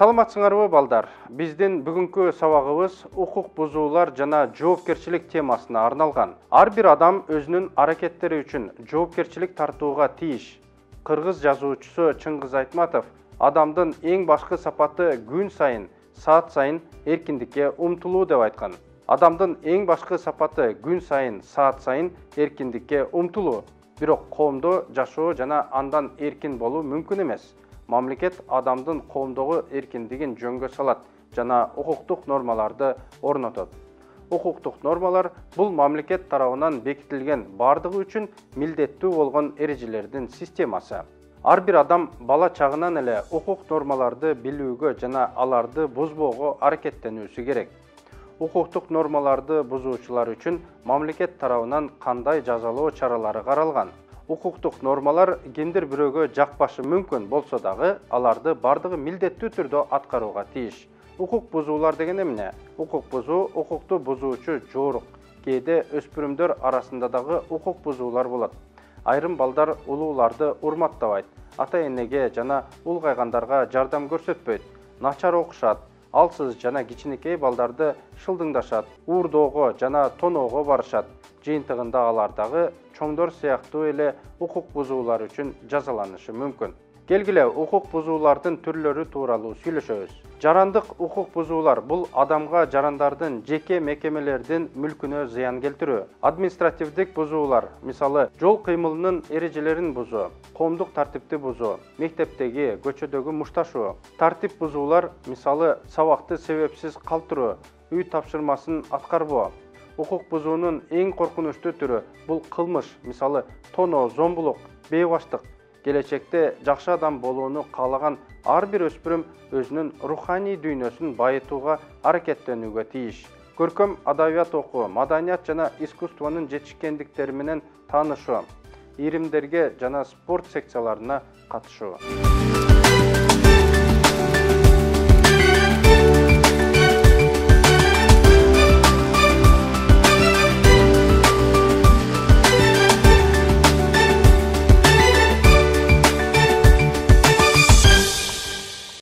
Саламатсыңарбы балдар? Биздин бүгүнкү сабагыбыз укук бузуулар жана жоопкерчилик темасына арналган. Ар бир адам өзүнүн аракеттери үчүн жоопкерчилик тартууга тийиш. Кыргыз жазуучусу Чыңгыз Айтматов адамдын эң башкы сапаты күн сайын, саат сайын эркиндикке умтулуу деп айткан. Адамдын эң башкы сапаты күн сайын, саат сайын эркиндикке умтулуу. Бирок коомдо жашоо жана андан эркин болуу мүмкүн эмес. Мамлекет адамдын коомдогу эркиндигин жөнгө салат жана укуктук нормаларды орнотот. Укуктук нормалар бул мамлекет тарабынан бекитилген бардыгы үчүн милдеттүү болгон эрежелердин системасы. Ар бир адам бала чагынан эле укук нормаларды билүүгө жана аларды бузбоого аракеттенүүсү керек. Укуктук нормаларды бузуучулар үчүн мамлекет тарабынан кандай жазалоо чаралары каралган? Укуктук нормалар кимдир бирөөгө жакпашы мүмкүн болсо дагы, аларды бардыгы милдеттүү түрдө аткарууга тийиш. Укук бузуулар деген эмне? Укук бузуу укукту бузуучу жоорук. Кээде өспүрүмдөр арасында дагы укук бузуулар болот. Айрым балдар улууларды урматтабайт, ата-энеге жана улгайгандарга жардам көрсөтпөйт, начар окушат, алсыз жана кичинекей балдарды шылдыңдашат, уурдоого жана тоноого барышат. Жыйынтыгында алар дагы чоңдор сыяктуу эле укук бузуулар үчүн жазаланышы мүмкүн. Келгиле укук бузуулардын түрлөрү тууралуу сүйлөшөбүз. Жарандык укук бузуулар бул адамга жарандардын жеке мекемелердин мүлкүнө зыян келтирүү. Административдик бузуулар, мисалы, жол кыймылынын эрежелерин бузуу, коомдук тартипти бузуу, мектептеги, көчөдөгү мушташуу. Тартип бузуулар, мисалы, сабакты себепсиз калтыруу, үй тапшырмасын аткарбоо. Укук бузуунун эң коркунучтуу түрү бул кылмыш, мисалы, тоноо, зомбулук, бейбаштык. Келечекте жакшы адам болууну каалаган ар бир өспүрүм өзүнүн руханий дүйнөсүн байытууга аракеттенүүгө тийиш. Көркөм адабият окуу, маданият жана искусствонун жетишкендиктери менен таанышуу, ийримдерге жана спорт секцияларына катышуу.